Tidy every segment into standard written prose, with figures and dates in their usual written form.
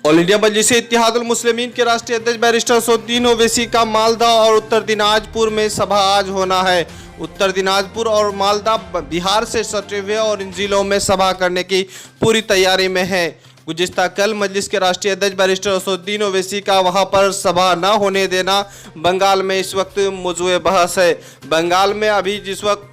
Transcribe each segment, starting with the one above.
All India मजलिस इत्तेहादुल मुस्लिमीन के राष्ट्रीय अध्यक्ष बैरिस्टर असदुद्दीन ओवैसी का मालदा और उत्तर दिनाजपुर में सभा आज होना है। उत्तर दिनाजपुर और मालदा बिहार से सटे हुए और इन जिलों में सभा करने की पूरी तैयारी में है। गुज़िश्ता कल मजलिस के राष्ट्रीय अध्यक्ष बैरिस्टर असदुद्दीन ओवैसी का वहां पर सभा न होने देना बंगाल में इस वक्त मौजूए बहस है। बंगाल में अभी जिस वक्त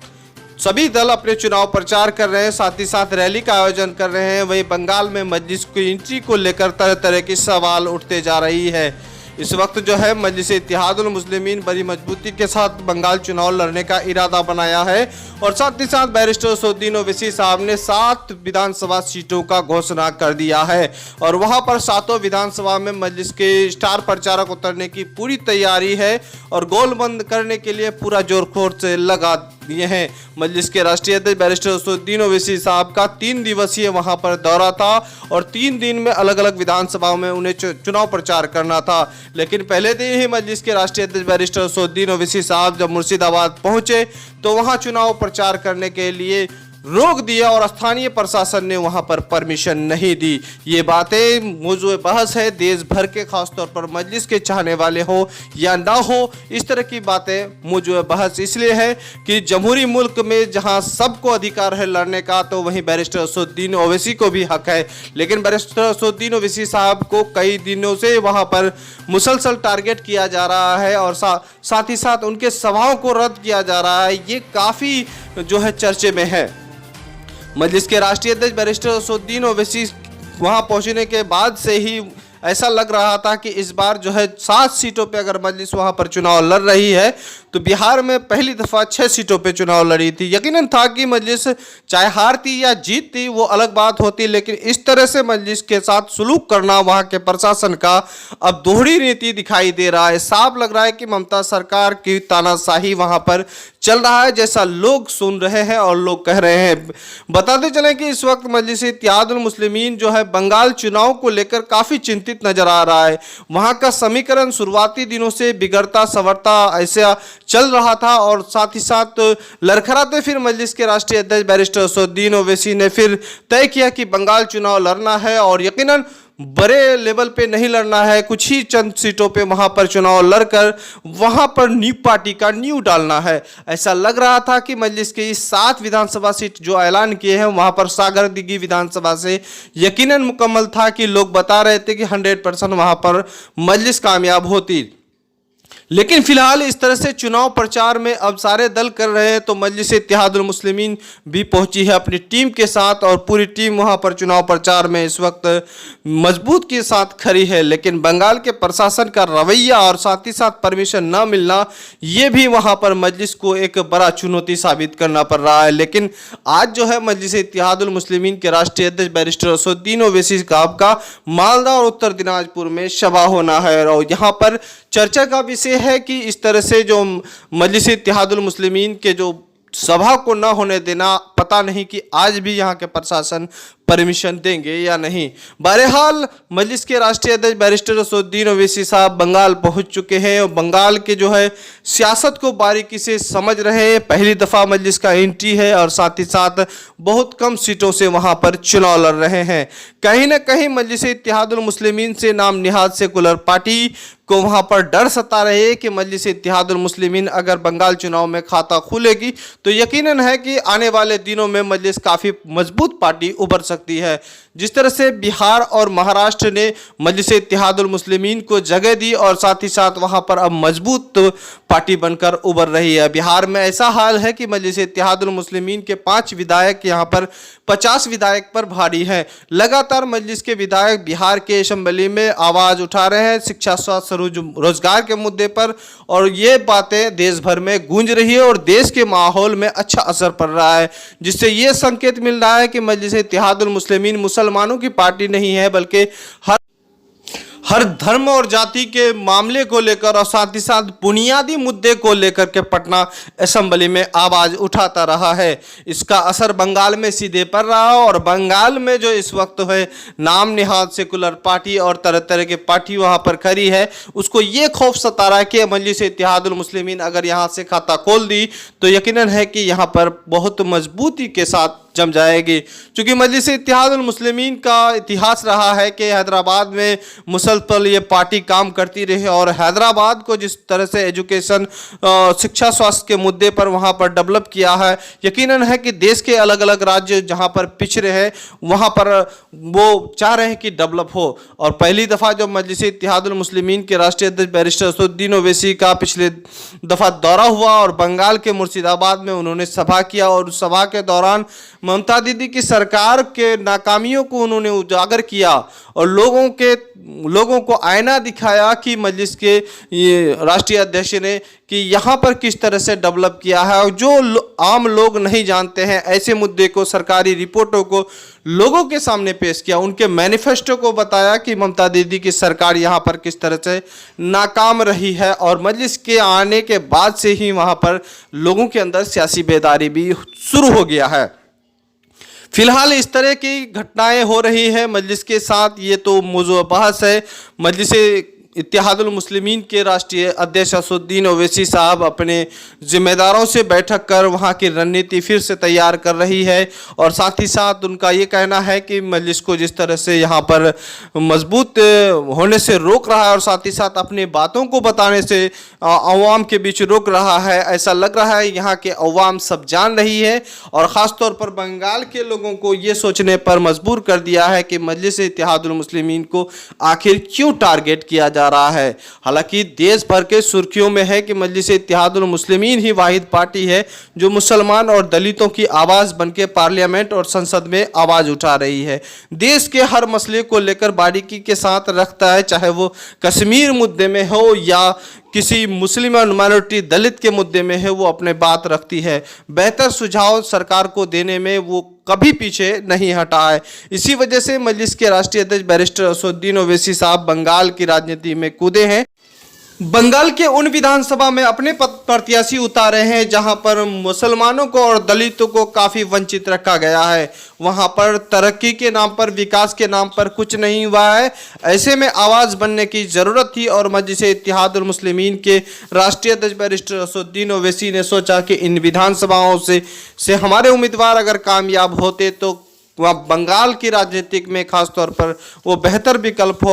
सभी दल अपने चुनाव प्रचार कर रहे हैं, साथ ही साथ रैली का आयोजन कर रहे हैं, वहीं बंगाल में मजलिस की एंट्री को लेकर तरह तरह की सवाल उठते जा रही है। इस वक्त जो है मजलिस इत्तेहादुल मुस्लिमीन बड़ी मजबूती के साथ बंगाल चुनाव लड़ने का इरादा बनाया है और साथ ही साथ बैरिस्टर असदुद्दीन ओवैसी साहब ने 7 विधानसभा सीटों का घोषणा कर दिया है और वहां पर 7 विधानसभा में मजलिस के स्टार प्रचारक उतरने की पूरी तैयारी है और गोलबंद करने के लिए पूरा जोर शोर से लगा दिए हैं। मजलिस के राष्ट्रीय अध्यक्ष बैरिस्टर असदुद्दीन ओवैसी साहब का 3 दिवसीय वहां पर दौरा था और 3 दिन में अलग अलग विधानसभाओं में उन्हें चुनाव प्रचार करना था। लेकिन पहले दिन ही मजलिस के राष्ट्रीय अध्यक्ष बैरिस्टर असदुद्दीन ओवैसी साहब जब मुर्शिदाबाद पहुंचे तो वहां चुनाव प्रचार करने के लिए रोक दिया और स्थानीय प्रशासन ने वहां पर परमिशन नहीं दी। ये बातें मौजूद बहस है देश भर के, खासतौर पर मजलिस के चाहने वाले हो या ना हो, इस तरह की बातें मौजूद बहस इसलिए है कि जमहूरी मुल्क में जहां सबको अधिकार है लड़ने का, तो वहीं बैरिस्टर असदुद्दीन ओवैसी को भी हक है। लेकिन बैरिस्टर असदुद्दीन ओवैसी साहब को कई दिनों से वहां पर मुसलसल टारगेट किया जा रहा है और साथ ही साथ उनके सभाओं को रद्द किया जा रहा है। ये काफ़ी जो है चर्चे में है। मजलिस के राष्ट्रीय अध्यक्ष बैरिस्टर असदुद्दीन ओवैसी वहां पहुंचने के बाद से ही ऐसा लग रहा था कि इस बार जो है 7 सीटों पे अगर मजलिस वहां पर चुनाव लड़ रही है तो बिहार में पहली दफ़ा 6 सीटों पे चुनाव लड़ी थी। यकीनन था कि मजलिस चाहे हारती या जीतती वो अलग बात होती, लेकिन इस तरह से मजलिस के साथ सुलूक करना वहां के प्रशासन का अब दोहरी नीति दिखाई दे रहा है। साफ लग रहा है कि ममता सरकार की तानाशाही वहां पर चल रहा है, जैसा लोग सुन रहे हैं और लोग कह रहे हैं। बताते चलें कि इस वक्त मजलिस इत्तेहादुल मुस्लिमीन जो है बंगाल चुनाव को लेकर काफ़ी चिंतित नजर आ रहा है। वहां का समीकरण शुरुआती दिनों से बिगड़ता सवरता ऐसा चल रहा था और साथ ही साथ लड़खड़ाते फिर मजलिस के राष्ट्रीय अध्यक्ष बैरिस्टर असदुद्दीन ओवैसी ने फिर तय किया कि बंगाल चुनाव लड़ना है और यकीनन बड़े लेवल पे नहीं लड़ना है, कुछ ही चंद सीटों पे वहां पर चुनाव लड़कर वहां पर न्यू पार्टी का न्यू डालना है। ऐसा लग रहा था कि मजलिस के इस 7 विधानसभा सीट जो ऐलान किए हैं वहां पर सागर दिघी विधानसभा से यकीनन मुकम्मल था कि लोग बता रहे थे कि 100% वहां पर मजलिस कामयाब होती। लेकिन फिलहाल इस तरह से चुनाव प्रचार में अब सारे दल कर रहे हैं तो मजलिस इत्तेहादुल मुस्लिमीन भी पहुंची है अपनी टीम के साथ और पूरी टीम वहां पर चुनाव प्रचार में इस वक्त मजबूत के साथ खड़ी है। लेकिन बंगाल के प्रशासन का रवैया और साथ ही साथ परमिशन न मिलना, ये भी वहां पर मजलिस को एक बड़ा चुनौती साबित करना पड़ रहा है। लेकिन आज जो है मजलिस इत्तेहादुल मुस्लिमीन के राष्ट्रीय अध्यक्ष बैरिस्टर असदुद्दीन ओवैसी साहब का मालदा और उत्तर दिनाजपुर में सभा होना है और यहाँ पर चर्चा का विषय है कि इस तरह से जो मजलिस इत्तेहादुल मुस्लिमीन के जो सभा को न होने देना, पता नहीं कि आज भी यहाँ के प्रशासन परमिशन देंगे या नहीं। बहरहाल मजलिस के राष्ट्रीय अध्यक्ष बैरिस्टर असदुद्दीन ओवैसी साहब बंगाल पहुंच चुके हैं और बंगाल के जो है सियासत को बारीकी से समझ रहे हैं। पहली दफ़ा मजलिस का एंट्री है और साथ ही साथ बहुत कम सीटों से वहां पर चुनाव लड़ रहे हैं। कहीं ना कहीं मजलिस इत्तेहादुल मुस्लिमीन से नाम निहाद सेकुलर पार्टी को वहां पर डर सता रहे हैं कि मजलिस इत्तेहादुल मुस्लिमीन अगर बंगाल चुनाव में खाता खुलेगी तो यकीनन है कि आने वाले दिनों में मजलिस काफ़ी मजबूत पार्टी उभर सकती है। जिस तरह से बिहार और महाराष्ट्र ने मजलिस इत्तेहादुल मुस्लिमीन को जगह दी और साथ ही साथ वहां पर अब मजबूत पार्टी बनकर उभर रही है। बिहार में ऐसा हाल है कि मजलिस इत्तेहादुल मुस्लिमीन के 5 विधायक यहां पर 50 विधायक पर भारी हैं। लगातार मजलिस के विधायक बिहार के असेंबली में आवाज़ उठा रहे हैं शिक्षा, स्वास्थ्य, रोजगार के मुद्दे पर और ये बातें देश भर में गूंज रही है और देश के माहौल में अच्छा असर पड़ रहा है, जिससे ये संकेत मिल रहा है कि मजलिस इत्तेहादुल मुस्लिमीन मुसलमानों की पार्टी नहीं है बल्कि हर धर्म और जाति के मामले को लेकर और साथ ही साथ बुनियादी मुद्दे को लेकर के पटना असेंबली में आवाज़ उठाता रहा है। इसका असर बंगाल में सीधे पड़ रहा है और बंगाल में जो इस वक्त है नाम निहाद सेकुलर पार्टी और तरह तरह की पार्टी वहां पर खड़ी है, उसको ये खौफ सता रहा है कि मजलिस इत्तेहादुल मुस्लिमीन अगर यहाँ से खाता खोल दी तो यकीनन है कि यहाँ पर बहुत मजबूती के साथ जम जाएगी। चूँकि मजलिस इत्तेहादुल मुस्लिमीन का इतिहास रहा है कि हैदराबाद में मुसलसल ये पार्टी काम करती रही और हैदराबाद को जिस तरह से एजुकेशन शिक्षा स्वास्थ्य के मुद्दे पर वहाँ पर डेवलप किया है, यकीनन है कि देश के अलग अलग राज्य जहाँ पर पिछड़े हैं वहाँ पर वो चाह रहे हैं कि डेवलप हो। और पहली दफ़ा जब मजलिस इत्तेहादुल मुस्लिमीन के राष्ट्रीय अध्यक्ष बैरिस्टर असदुद्दीन ओवैसी का पिछले दफ़ा दौरा हुआ और बंगाल के मुर्शिदाबाद में उन्होंने सभा किया और उस सभा के दौरान ममता दीदी की सरकार के नाकामियों को उन्होंने उजागर किया और लोगों को आईना दिखाया कि मजलिस के ये राष्ट्रीय अध्यक्ष ने कि यहाँ पर किस तरह से डेवलप किया है और जो आम लोग नहीं जानते हैं ऐसे मुद्दे को, सरकारी रिपोर्टों को लोगों के सामने पेश किया, उनके मैनिफेस्टो को बताया कि ममता दीदी की सरकार यहाँ पर किस तरह से नाकाम रही है। और मजलिस के आने के बाद से ही वहाँ पर लोगों के अंदर सियासी बेदारी भी शुरू हो गया है। फिलहाल इस तरह की घटनाएं हो रही हैं मजलिस के साथ, ये तो मौजूद बहस है। मजलिस इत्तेहादुल मुस्लिमीन के राष्ट्रीय अध्यक्ष असदुद्दीन ओवैसी साहब अपने जिम्मेदारों से बैठक कर वहाँ की रणनीति फिर से तैयार कर रही है और साथ ही साथ उनका ये कहना है कि मजलिस को जिस तरह से यहाँ पर मजबूत होने से रोक रहा है और साथ ही साथ अपनी बातों को बताने से अवाम के बीच रोक रहा है, ऐसा लग रहा है यहाँ के अवाम सब जान रही है और ख़ास तौर पर बंगाल के लोगों को ये सोचने पर मजबूर कर दिया है कि मजलिस इत्तेहादुल मुस्लिमीन को आखिर क्यों टारगेट किया जा रहा है। हालांकि देश भर के सुर्खियों में है कि मजलिस इत्तेहादुल मुस्लिमीन ही वाहिद पार्टी है जो मुसलमान और दलितों की आवाज़ बनके पार्लियामेंट और संसद में आवाज़ उठा रही है। देश के हर मसले को लेकर बारीकी के साथ रखता है, चाहे वो कश्मीर मुद्दे में हो या किसी मुस्लिम और माइनॉरिटी दलित के मुद्दे में है, वो अपने बात रखती है। बेहतर सुझाव सरकार को देने में वो कभी पीछे नहीं हटा है। इसी वजह से मजलिस के राष्ट्रीय अध्यक्ष बैरिस्टर असदुद्दीन ओवैसी साहब बंगाल की राजनीति में कूदे हैं। बंगाल के उन विधानसभा में अपने प्रत्याशी उतारे हैं जहां पर मुसलमानों को और दलितों को काफ़ी वंचित रखा गया है। वहां पर तरक्की के नाम पर, विकास के नाम पर कुछ नहीं हुआ है। ऐसे में आवाज़ बनने की ज़रूरत थी और मजलिस इत्तेहादुल मुस्लिमीन के राष्ट्रीय अध्यक्ष बैरिस्टर असदुद्दीन ओवैसी ने सोचा कि इन विधानसभाओं से हमारे उम्मीदवार अगर कामयाब होते तो वह बंगाल की राजनीतिक में खास तौर पर वो बेहतर विकल्प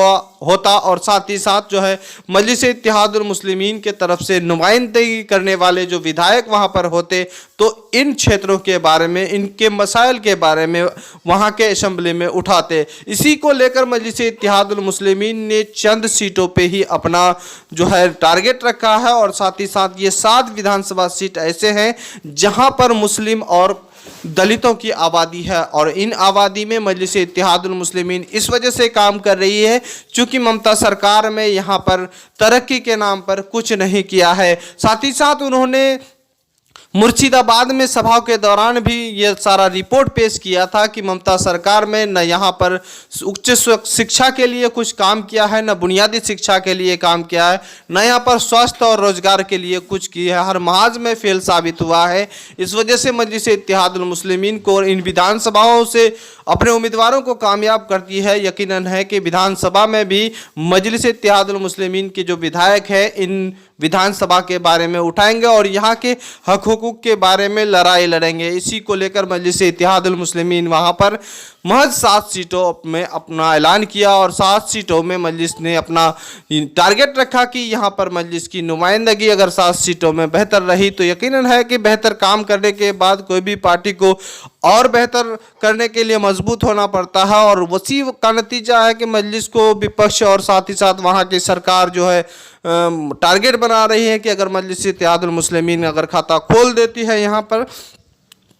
होता और साथ ही साथ जो है मजलिस इत्तेहादुल मुस्लिमीन के तरफ से नुमाइंदगी करने वाले जो विधायक वहाँ पर होते तो इन क्षेत्रों के बारे में, इनके मसाइल के बारे में वहाँ के असेंबली में उठाते। इसी को लेकर मजलिस इत्तेहादुल मुस्लिमीन ने चंद सीटों पे ही अपना जो है टारगेट रखा है और साथ ही साथ ये 7 विधानसभा सीट ऐसे हैं जहाँ पर मुस्लिम और दलितों की आबादी है और इन आबादी में मजलिस इत्तेहादुल मुस्लिमीन इस वजह से काम कर रही है क्योंकि ममता सरकार में यहाँ पर तरक्की के नाम पर कुछ नहीं किया है। साथ ही साथ उन्होंने मुर्शिदाबाद में सभा के दौरान भी ये सारा रिपोर्ट पेश किया था कि ममता सरकार में न यहाँ पर उच्च शिक्षा के लिए कुछ काम किया है, न बुनियादी शिक्षा के लिए काम किया है, न यहाँ पर स्वास्थ्य और रोजगार के लिए कुछ किया है, हर महाज में फेल साबित हुआ है। इस वजह से मजलिस इत्तेहादुल मुस्लिमीन को इन विधानसभाओं से अपने उम्मीदवारों को कामयाब करती है। यकीनन है कि विधानसभा में भी मजलिस इत्तेहादुल मुस्लिमीन के जो विधायक हैं इन विधानसभा के बारे में उठाएंगे और यहाँ के हक हुकूक के बारे में लड़ाई लड़ेंगे। इसी को लेकर मजलिस इत्तेहादुल मुस्लिमीन वहाँ पर महज 7 सीटों में अपना ऐलान किया और 7 सीटों में मजलिस ने अपना टारगेट रखा कि यहाँ पर मजलिस की नुमाइंदगी अगर 7 सीटों में बेहतर रही तो यकीनन है कि बेहतर काम करने के बाद कोई भी पार्टी को और बेहतर करने के लिए मजबूत होना पड़ता है और उसी का नतीजा है कि मजलिस को विपक्ष और साथ ही साथ वहाँ की सरकार जो है टारगेट बना रही है कि अगर मजलिस इत्तेहादुल मुस्लिमीन अगर खाता खोल देती है यहाँ पर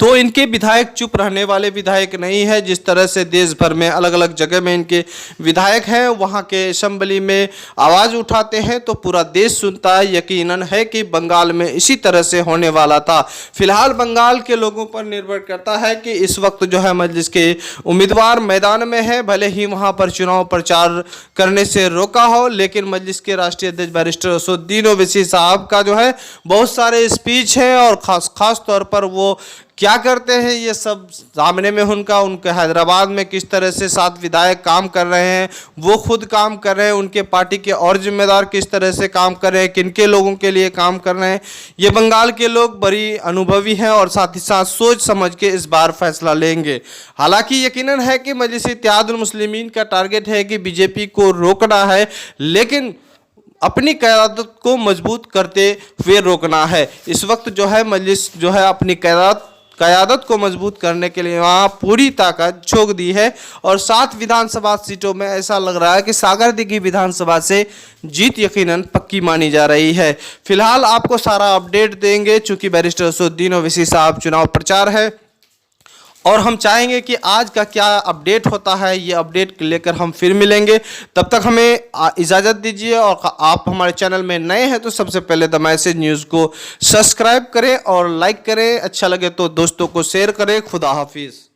तो इनके विधायक चुप रहने वाले विधायक नहीं है। जिस तरह से देश भर में अलग अलग जगह में इनके विधायक हैं वहाँ के असेंबली में आवाज़ उठाते हैं तो पूरा देश सुनता है। यकीनन है कि बंगाल में इसी तरह से होने वाला था। फिलहाल बंगाल के लोगों पर निर्भर करता है कि इस वक्त जो है मजलिस के उम्मीदवार मैदान में है, भले ही वहाँ पर चुनाव प्रचार करने से रोका हो, लेकिन मजलिस के राष्ट्रीय अध्यक्ष बैरिस्टर असदुद्दीन ओवैसी साहब का जो है बहुत सारे स्पीच हैं और ख़ास तौर पर वो क्या करते हैं ये सब सामने में उनके हैदराबाद में किस तरह से 7 विधायक काम कर रहे हैं, वो खुद काम कर रहे हैं, उनके पार्टी के और जिम्मेदार किस तरह से काम कर रहे हैं, किनके लोगों के लिए काम कर रहे हैं। ये बंगाल के लोग बड़ी अनुभवी हैं और साथ ही साथ सोच समझ के इस बार फैसला लेंगे। हालांकि यकीनन है कि मजलिस इत्तेहादुल मुस्लिमीन का टारगेट है कि बीजेपी को रोकना है, लेकिन अपनी क़यादत को मजबूत करते हुए रोकना है। इस वक्त जो है मजलिस जो है अपनी क़यादत को मजबूत करने के लिए वहाँ पूरी ताकत झोंक दी है और 7 विधानसभा सीटों में ऐसा लग रहा है कि सागरदिघी विधानसभा से जीत यकीनन पक्की मानी जा रही है। फिलहाल आपको सारा अपडेट देंगे, चूँकि बैरिस्टर असदुद्दीन ओवैसी साहब चुनाव प्रचार है और हम चाहेंगे कि आज का क्या अपडेट होता है, ये अपडेट लेकर हम फिर मिलेंगे। तब तक हमें इजाज़त दीजिए और आप हमारे चैनल में नए हैं तो सबसे पहले द मैसेज न्यूज़ को सब्सक्राइब करें और लाइक करें, अच्छा लगे तो दोस्तों को शेयर करें। खुदा हाफिज़।